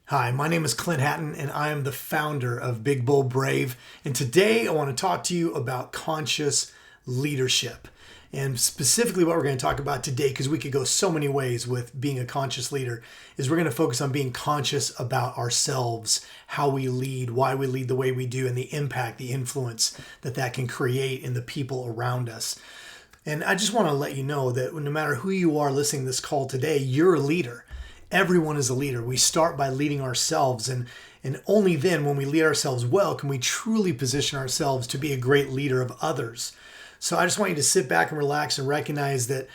Hi, my name is Clint Hatton, and I am the founder of BigBoldBrave. And today I want to talk to you about conscious leadership. And specifically what we're going to talk about today, because we could go so many ways with being a conscious leader, is we're going to focus on being conscious about ourselves, how we lead, why we lead the way we do, and the impact, the influence that that can create in the people around us. And I just want to let you know that no matter who you are listening to this call today, you're a leader. Everyone is a leader. We start by leading ourselves, and only then, when we lead ourselves well, can we truly position ourselves to be a great leader of others. So I just want you to sit back and relax and recognize that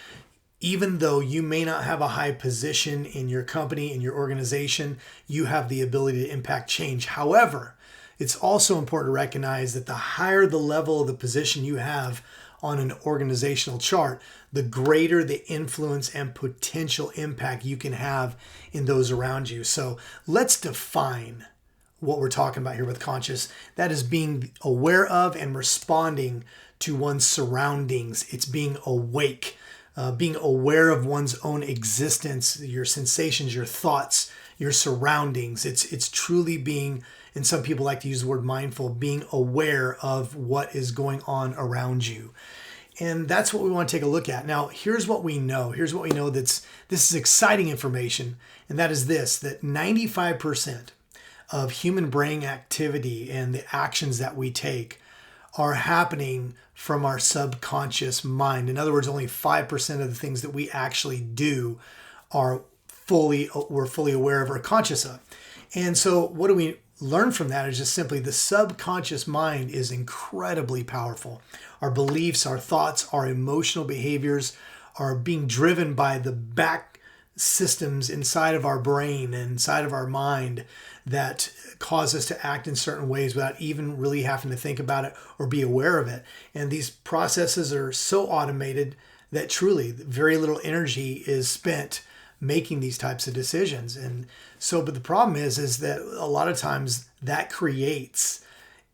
even though you may not have a high position in your company, in your organization, you have the ability to impact change. However, it's also important to recognize that the higher the level of the position you have on an organizational chart, the greater the influence and potential impact you can have in those around you. So let's define what we're talking about here with conscious. That is being aware of and responding to one's surroundings. It's being awake, being aware of one's own existence, your sensations, your thoughts, your surroundings. It's truly being, and some people like to use the word mindful, being aware of what is going on around you. And that's what we want to take a look at. Now, here's what we know. This is exciting information, and that is this, that 95% of human brain activity and the actions that we take are happening from our subconscious mind. In other words, only 5% of the things that we actually do we're fully aware of or conscious of. And so what do we learn from that is just simply the subconscious mind is incredibly powerful. Our beliefs, our thoughts, our emotional behaviors are being driven by the back systems inside of our brain and inside of our mind that cause us to act in certain ways without even really having to think about it or be aware of it. And these processes are so automated that truly very little energy is spent making these types of decisions. And so, but the problem is that a lot of times that creates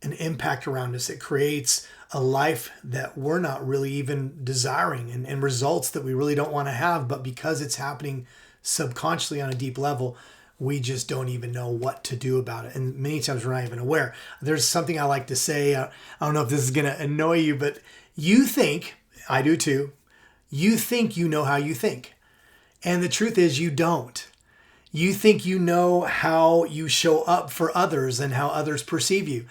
an impact around us. It creates a life that we're not really even desiring and results that we really don't want to have. But because it's happening subconsciously on a deep level, we just don't even know what to do about it. And many times we're not even aware. There's something I like to say, I don't know if this is going to annoy you, but you think, I do too, you think you know how you think. And the truth is you don't. You think you know how you show up for others and how others perceive you.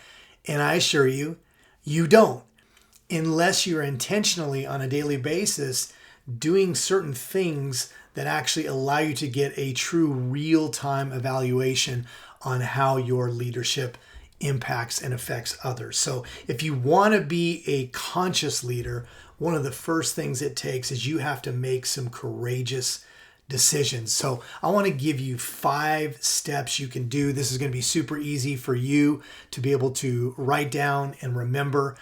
And I assure you, you don't. Unless you're intentionally on a daily basis doing certain things that actually allow you to get a true real-time evaluation on how your leadership impacts and affects others. So if you want to be a conscious leader, one of the first things it takes is you have to make some courageous decisions. So I want to give you 5 steps you can do. This is going to be super easy for you to be able to write down and remember.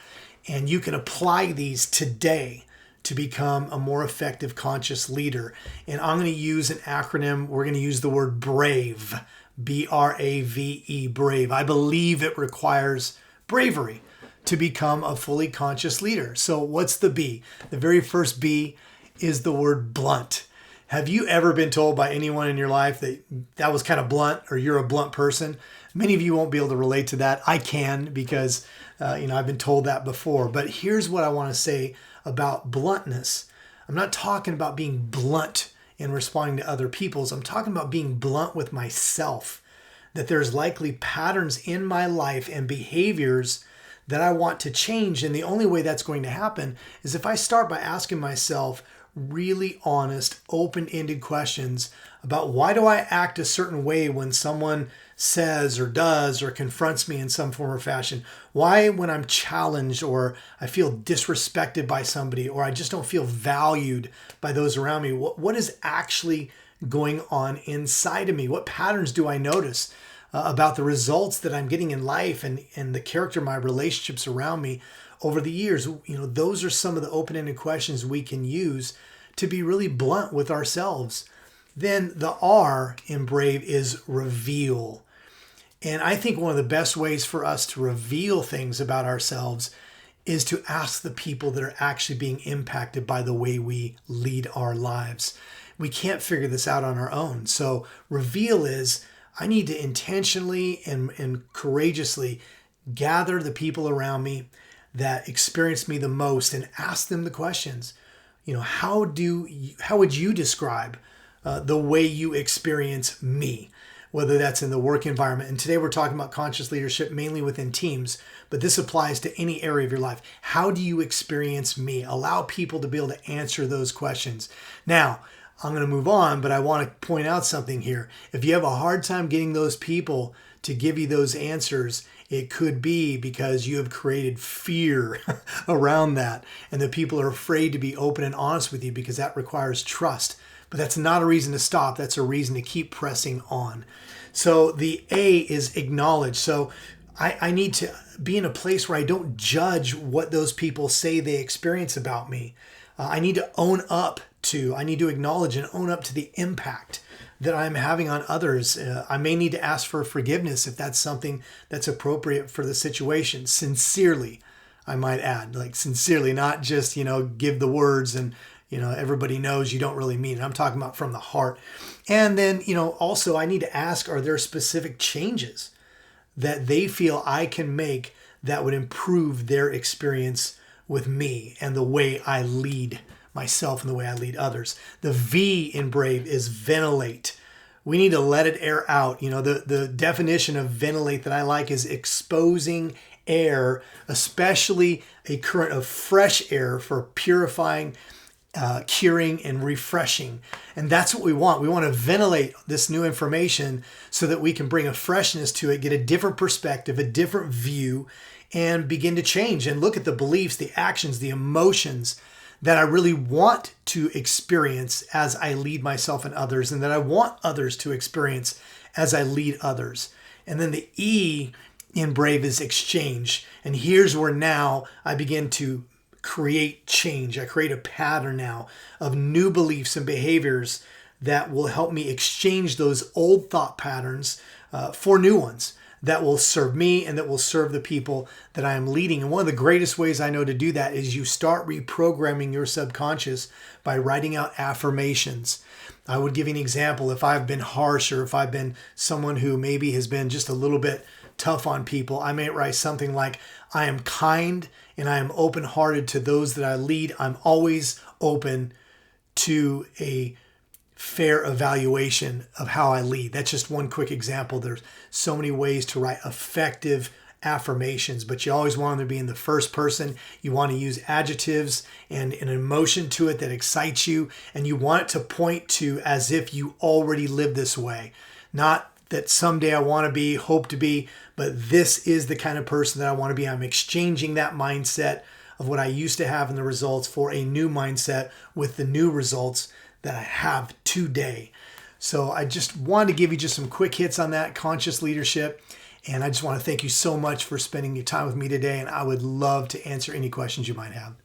And you can apply these today to become a more effective conscious leader. And I'm going to use an acronym. We're going to use the word BRAVE, B-R-A-V-E, brave. I believe it requires bravery to become a fully conscious leader. So what's the B? The very first B is the word blunt. Have you ever been told by anyone in your life that was kind of blunt, or you're a blunt person? Many of you won't be able to relate to that. I can, because I've been told that before. But here's what I want to say about bluntness. I'm not talking about being blunt in responding to other people's. I'm talking about being blunt with myself. That there's likely patterns in my life and behaviors that I want to change. And the only way that's going to happen is if I start by asking myself really honest, open-ended questions about why do I act a certain way when someone says or does or confronts me in some form or fashion? Why, when I'm challenged or I feel disrespected by somebody or I just don't feel valued by those around me, what is actually going on inside of me? What patterns do I notice about the results that I'm getting in life and the character of my relationships around me over the years? Those are some of the open-ended questions we can use to be really blunt with ourselves. Then the R in brave is reveal. And I think one of the best ways for us to reveal things about ourselves is to ask the people that are actually being impacted by the way we lead our lives. We can't figure this out on our own. So reveal is, I need to intentionally and courageously gather the people around me that experience me the most and ask them the questions. How would you describe the way you experience me, whether that's in the work environment? And today we're talking about conscious leadership mainly within teams, but this applies to any area of your life. How do you experience me? Allow people to be able to answer those questions. Now, I'm going to move on, but I want to point out something here. If you have a hard time getting those people to give you those answers, it could be because you have created fear around that, and the people are afraid to be open and honest with you because that requires trust. But that's not a reason to stop. That's a reason to keep pressing on. So the A is acknowledge. So I need to be in a place where I don't judge what those people say they experience about me. I need to I need to acknowledge and own up to the impact that I'm having on others. I may need to ask for forgiveness if that's something that's appropriate for the situation. Sincerely, I might add, like sincerely, not just, give the words and, everybody knows you don't really mean it. I'm talking about from the heart. And then, also I need to ask, are there specific changes that they feel I can make that would improve their experience with me and the way I lead myself and the way I lead others? The V in Brave is ventilate. We need to let it air out. The definition of ventilate that I like is exposing air, especially a current of fresh air for purifying, curing, and refreshing. And that's what we want. We want to ventilate this new information so that we can bring a freshness to it, get a different perspective, a different view, and begin to change and look at the beliefs, the actions, the emotions that I really want to experience as I lead myself and others, and that I want others to experience as I lead others. And then the E in Brave is exchange. And here's where now I begin to create change. I create a pattern now of new beliefs and behaviors that will help me exchange those old thought patterns for new ones that will serve me and that will serve the people that I am leading. And one of the greatest ways I know to do that is you start reprogramming your subconscious by writing out affirmations. I would give you an example. If I've been harsh or if I've been someone who maybe has been just a little bit tough on people, I may write something like, I am kind and I am open-hearted to those that I lead. I'm always open to a fair evaluation of how I lead. That's just one quick example. There's so many ways to write effective affirmations, but you always want them to be in the first person. You want to use adjectives and an emotion to it that excites you, and you want it to point to as if you already live this way. Not that someday I want to be, hope to be, but this is the kind of person that I want to be. I'm exchanging that mindset of what I used to have in the results for a new mindset with the new results that I have today. So I just wanted to give you just some quick hits on that conscious leadership. And I just want to thank you so much for spending your time with me today. And I would love to answer any questions you might have.